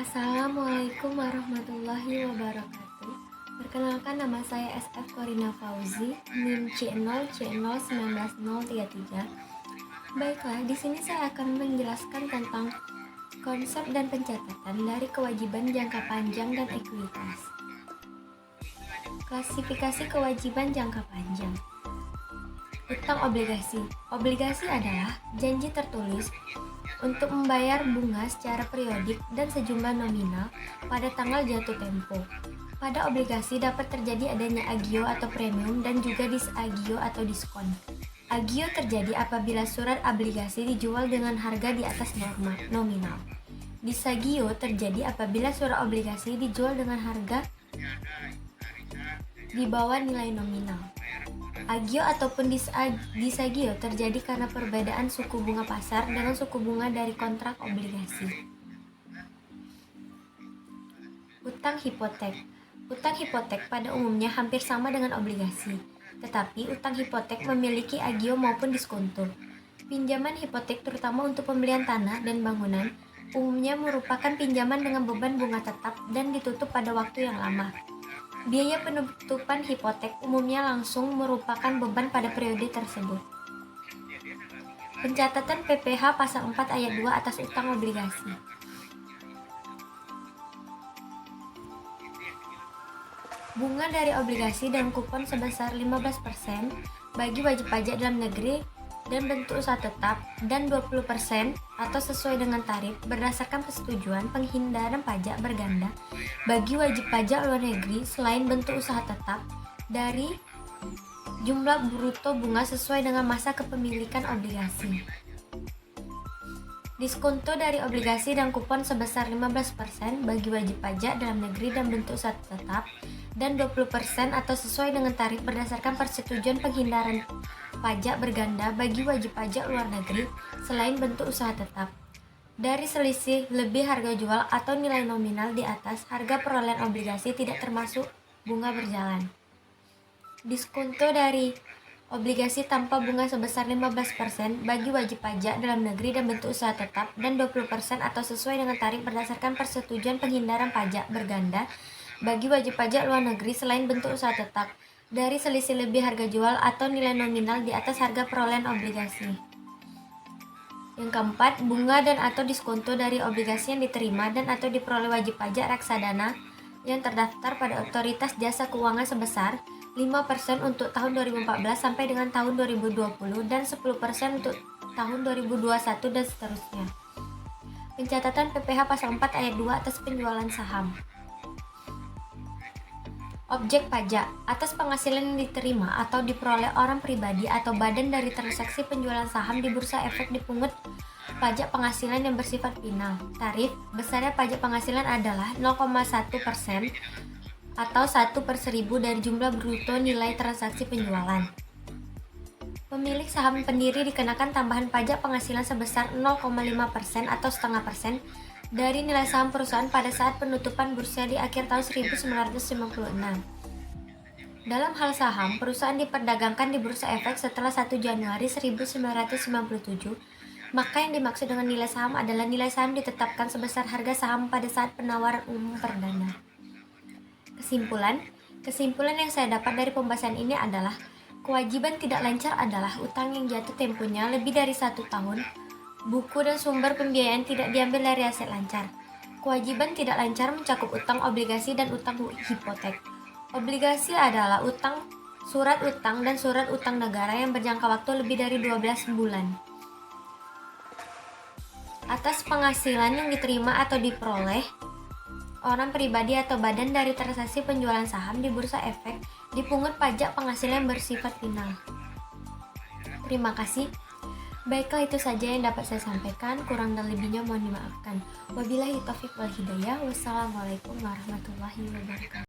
Assalamualaikum warahmatullahi wabarakatuh. Perkenalkan, nama saya SF Korina Fauzi, NIM C0C019033. Baiklah, di sini saya akan menjelaskan tentang konsep dan pencatatan dari kewajiban jangka panjang dan ekuitas. Klasifikasi kewajiban jangka panjang. Utang obligasi. Obligasi adalah janji tertulis untuk membayar bunga secara periodik dan sejumlah nominal pada tanggal jatuh tempo. Pada obligasi dapat terjadi adanya agio atau premium dan juga disagio atau diskon. Agio terjadi apabila surat obligasi dijual dengan harga di atas nominal. Disagio terjadi apabila surat obligasi dijual dengan harga di bawah nilai nominal. Agio ataupun disagio terjadi karena perbedaan suku bunga pasar dengan suku bunga dari kontrak obligasi. Utang hipotek. Utang hipotek pada umumnya hampir sama dengan obligasi, tetapi utang hipotek memiliki agio maupun diskonto. Pinjaman hipotek terutama untuk pembelian tanah dan bangunan umumnya merupakan pinjaman dengan beban bunga tetap dan ditutup pada waktu yang lama. Biaya penutupan hipotek umumnya langsung merupakan beban pada periode tersebut. Pencatatan PPh pasal 4 ayat 2 atas utang obligasi. Bunga dari obligasi dan kupon sebesar 15% bagi wajib pajak dalam negeri dan bentuk usaha tetap, dan 20% atau sesuai dengan tarif berdasarkan persetujuan penghindaran pajak berganda bagi wajib pajak luar negeri selain bentuk usaha tetap dari jumlah bruto bunga sesuai dengan masa kepemilikan obligasi. Diskonto dari obligasi dan kupon sebesar 15% bagi wajib pajak dalam negeri dan bentuk usaha tetap, dan 20% atau sesuai dengan tarif berdasarkan persetujuan penghindaran pajak berganda bagi wajib pajak luar negeri selain bentuk usaha tetap. Dari selisih lebih harga jual atau nilai nominal di atas harga perolehan obligasi tidak termasuk bunga berjalan. Diskonto dari obligasi tanpa bunga sebesar 15% bagi wajib pajak dalam negeri dan bentuk usaha tetap, dan 20% atau sesuai dengan tarif berdasarkan persetujuan penghindaran pajak berganda bagi wajib pajak luar negeri selain bentuk usaha tetap, dari selisih lebih harga jual atau nilai nominal di atas harga perolehan obligasi. Yang keempat, bunga dan atau diskonto dari obligasi yang diterima dan atau diperoleh wajib pajak reksadana yang terdaftar pada Otoritas Jasa Keuangan sebesar 5% untuk tahun 2014 sampai dengan tahun 2020 dan 10% untuk tahun 2021 dan seterusnya. Pencatatan PPh pasal 4 ayat 2 atas penjualan saham. Objek pajak atas penghasilan yang diterima atau diperoleh orang pribadi atau badan dari transaksi penjualan saham di Bursa Efek dipungut pajak penghasilan yang bersifat final. Tarif besarnya pajak penghasilan adalah 0,1% atau 1/1000 dari jumlah bruto nilai transaksi penjualan. Pemilik saham pendiri dikenakan tambahan pajak penghasilan sebesar 0,5% atau 0,5% dari nilai saham perusahaan pada saat penutupan bursa di akhir tahun 1956. Dalam hal saham, perusahaan diperdagangkan di Bursa Efek setelah 1 Januari 1997, maka yang dimaksud dengan nilai saham adalah nilai saham ditetapkan sebesar harga saham pada saat penawaran umum perdana. Kesimpulan yang saya dapat dari pembahasan ini adalah kewajiban tidak lancar adalah utang yang jatuh temponya lebih dari 1 tahun. Buku dan sumber pembiayaan tidak diambil dari aset lancar. Kewajiban tidak lancar mencakup utang obligasi dan utang hipotek. Obligasi adalah utang, surat utang, dan surat utang negara yang berjangka waktu lebih dari 12 bulan. Atas penghasilan yang diterima atau diperoleh orang pribadi atau badan dari transaksi penjualan saham di Bursa Efek dipungut pajak penghasilan yang bersifat final. Terima kasih. Baiklah, itu saja yang dapat saya sampaikan. Kurang dan lebihnya mohon dimaafkan. Wabillahi taufiq wal hidayah. Wassalamualaikum warahmatullahi wabarakatuh.